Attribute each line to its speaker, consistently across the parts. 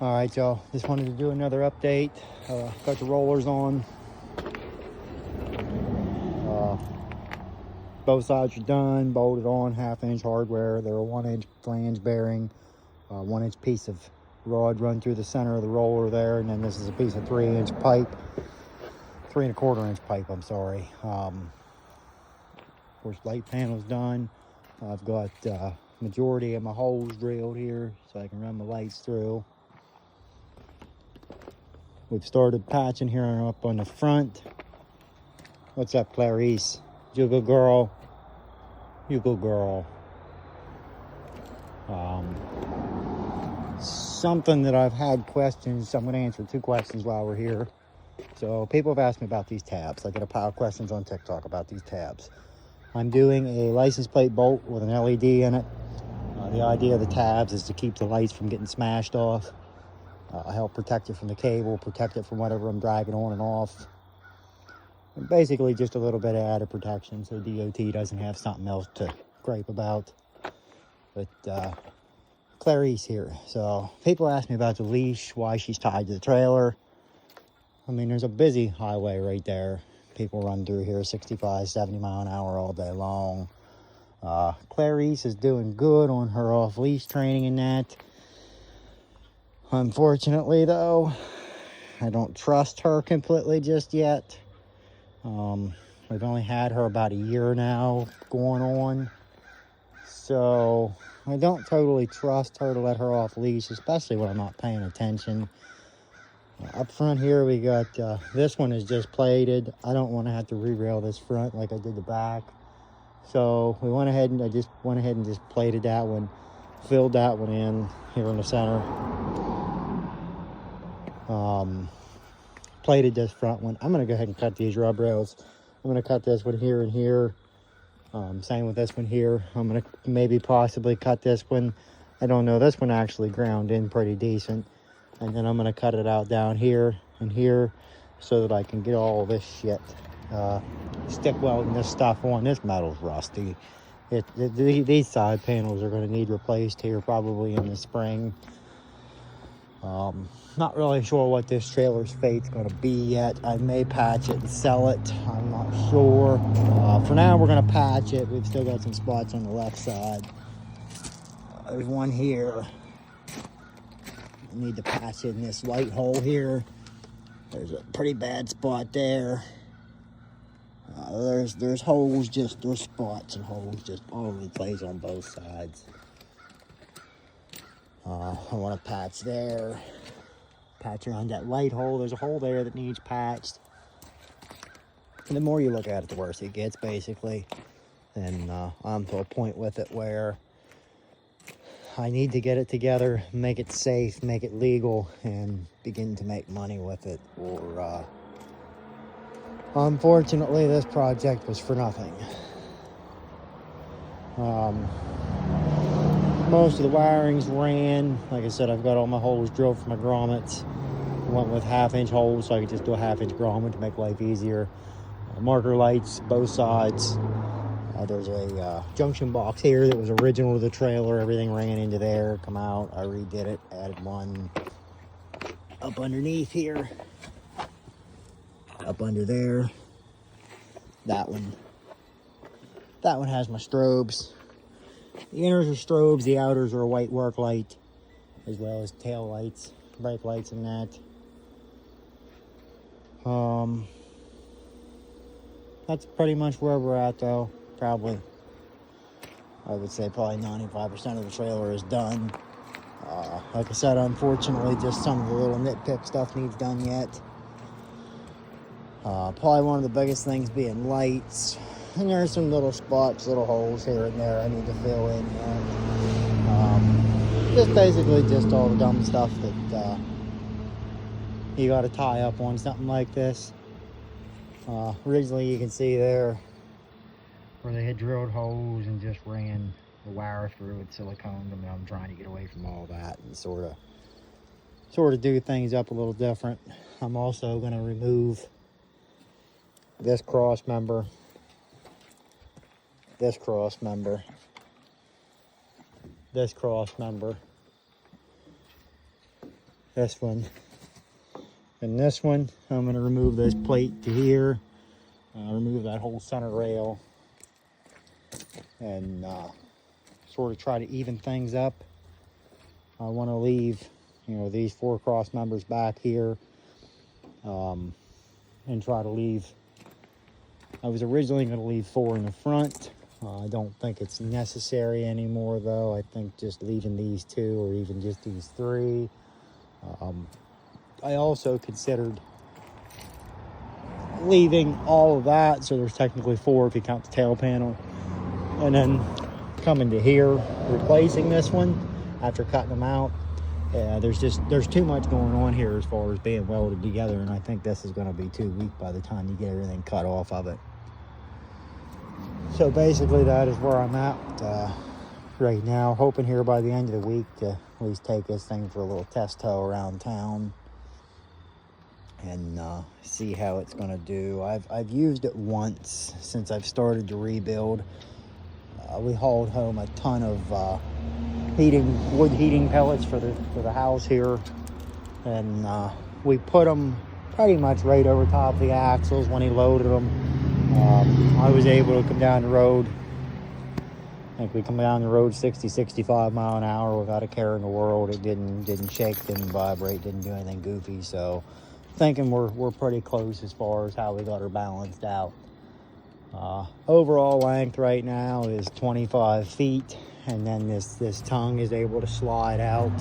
Speaker 1: All right, y'all. Just wanted to do another update. Got the rollers on. Both sides are done, bolted on, 1/2 inch hardware. They're a 1 inch flange bearing, 1 inch piece of rod run through the center of the roller there, and then this is a piece of 3 inch pipe, 3¼ inch pipe. I'm sorry. Of course, light panel's done. I've got majority of my holes drilled here, so I can run the lights through. We've started patching here up on the front. What's up, Clarice? You good girl. You good girl. Something that I've had questions. I'm going to answer 2 questions while we're here. So people have asked me about these tabs. I get a pile of questions on TikTok about these tabs. I'm doing a license plate bolt with an LED in it. The idea of the tabs is to keep the lights from getting smashed off. Help protect it from the cable, protect it from whatever I'm dragging on and off. And basically just a little bit of added protection so DOT doesn't have something else to gripe about. But Clarice here. So people ask me about the leash, why she's tied to the trailer. I mean, there's a busy highway right there. People run through here 65, 70 mile an hour all day long. Clarice is doing good on her off-leash training and that. Unfortunately, though, I don't trust her completely just yet. We've only had her about a year now going on. So I don't totally trust her to let her off leash, especially when I'm not paying attention. Up front here, we got, this one is just plated. I don't want to have to re-rail this front like I did the back. So we went ahead and I just went ahead and just plated that one, filled that one in here in the center. Plated this front one. I'm going to go ahead and cut these rub rails. I'm going to cut this one here and here. Same with this one here. I'm going to maybe possibly cut this one. I don't know. This one actually ground in pretty decent. And then I'm going to cut it out down here and here so that I can get all this shit. Stick welding this stuff on. This metal's rusty. These side panels are going to need replaced here probably in the spring. Not really sure what this trailer's fate's going to be yet. I may patch it and sell it. I'm not sure. For now, we're going to patch it. We've still got some spots on the left side. There's one here. I need to patch it in this light hole here. There's a pretty bad spot there. There's holes, there's spots and holes just all over the place on both sides. I want to patch there. Patch around that light hole. There's a hole there that needs patched. And the more you look at it, the worse it gets, basically. And I'm to a point with it where I need to get it together, make it safe, make it legal, and begin to make money with it. Or, unfortunately, this project was for nothing. Most of the wirings ran. Like I said, I've got all my holes drilled for my grommets. Went with 1/2 inch holes so I could just do a 1/2 inch grommet to make life easier. Marker lights, both sides. There's a junction box here that was original to the trailer. Everything ran into there, come out. I redid it, added one up underneath here. Up under there. That one has my strobes. The inners are strobes, the outers are a white work light, as well as tail lights, brake lights and that. That's pretty much where we're at though. Probably, I would say probably 95% of the trailer is done. Like I said, unfortunately, just some of the little nitpick stuff needs done yet. Probably one of the biggest things being lights. And there's some little spots, little holes here and there I need to fill in. Just basically just all the dumb stuff that you got to tie up on something like this. Originally, you can see there where they had drilled holes and just ran the wire through with silicone. I mean, I'm trying to get away from all that and sort of do things up a little different. I'm also going to remove this cross member, this cross member, this cross member, this one, and this one. I'm going to remove this plate to here, remove that whole center rail, and sort of try to even things up. I want to leave, you know, these 4 cross members back here, and try to leave. I was originally going to leave 4 in the front. I don't think it's necessary anymore, though. I think just leaving these 2 or even just these 3. I also considered leaving all of that, so there's technically 4 if you count the tail panel, and then coming to here, replacing this one after cutting them out. There's too much going on here as far as being welded together, and I think this is going to be too weak by the time you get everything cut off of it. So basically that is where I'm at right now, hoping here by the end of the week to at least take this thing for a little test tow around town and see how it's going to do. I've used it once since I've started to rebuild. We hauled home a ton of wood heating pellets for the house here, and we put them pretty much right over top of the axles when he loaded them. I was able to come down the road. I think we come down the road 60, 65 mile an hour without a care in the world. It didn't shake, didn't vibrate, didn't do anything goofy. So thinking we're pretty close as far as how we got her balanced out. Overall length right now is 25 feet, and then this tongue is able to slide out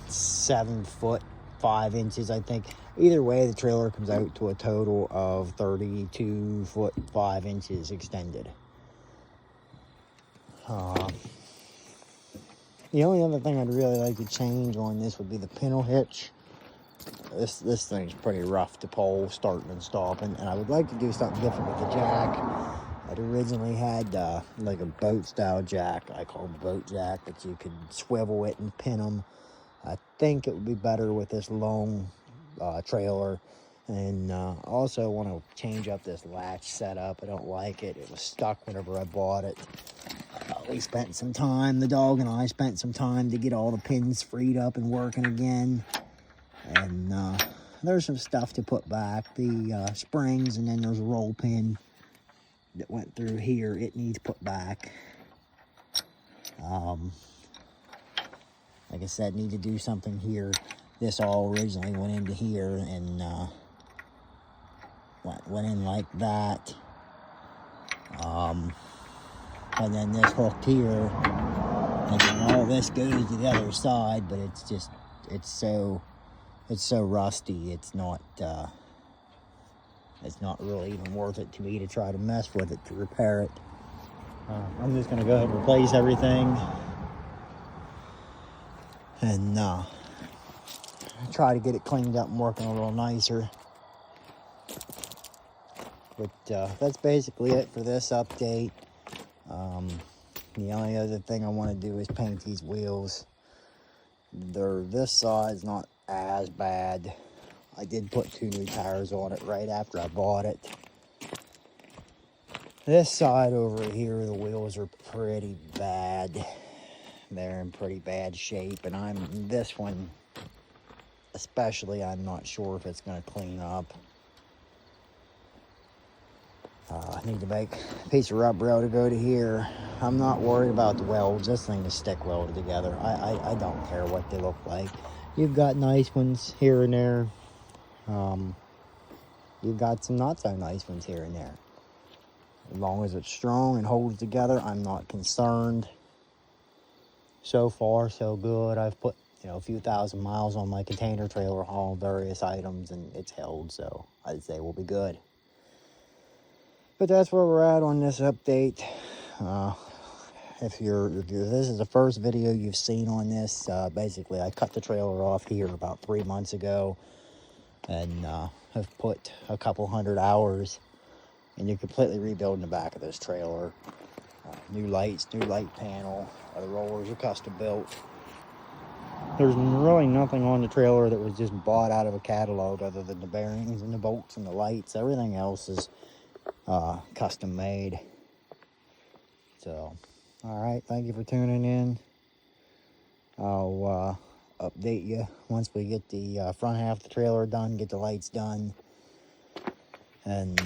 Speaker 1: 7 foot 5 inches, I think. Either way, the trailer comes out to a total of 32 foot 5 inches extended. The only other thing I'd really like to change on this would be the pintle hitch. This thing's pretty rough to pull, starting and stopping, and I would like to do something different with the jack. I'd originally had like a boat style jack. I call it a boat jack, but you could swivel it and pin them. I think it would be better with this long trailer, and also want to change up this latch setup. I don't like it. It was stuck whenever I bought it. We spent some time, the dog and I spent some time to get all the pins freed up and working again. And there's some stuff to put back, the springs, and then there's a roll pin that went through here. It needs put back. Like I said, need to do something here. This all originally went into here and went in like that. And then this hooked here, and then all this goes to the other side, but it's so rusty, it's not really even worth it to me to try to mess with it to repair it. I'm just gonna go ahead and replace everything and try to get it cleaned up and working a little nicer. But that's basically it for this update. The only other thing I want to do is paint these wheels. This side's not as bad. I did put 2 new tires on it right after I bought it. This side over here, the wheels are pretty bad. They're in pretty bad shape, and this one especially, I'm not sure if it's going to clean up. I need to make a piece of rub rail to go to here. I'm not worried about the welds. This thing is stick welded together. I don't care what they look like. You've got nice ones here and there. You've got some not so nice ones here and there. As long as it's strong and holds together, I'm not concerned. So far, so good. I've put a few thousand miles on my container trailer hauling various items, and it's held, so I'd say we'll be good. But that's where we're at on this update. If this is the first video you've seen on this, basically I cut the trailer off here about 3 months ago, and have put a couple 100 hours into completely rebuilding the back of this trailer. New lights, new light panel. The rollers are custom built. There's really nothing on the trailer that was just bought out of a catalog other than the bearings and the bolts and the lights. Everything else is custom made. So, all right, thank you for tuning in, I'll update you once we get the front half of the trailer done, get the lights done. And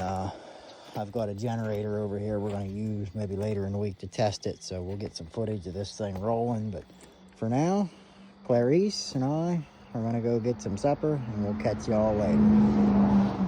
Speaker 1: I've got a generator over here we're going to use maybe later in the week to test it, so we'll get some footage of this thing rolling. But for now, Clarice and I are going to go get some supper, and we'll catch y'all later.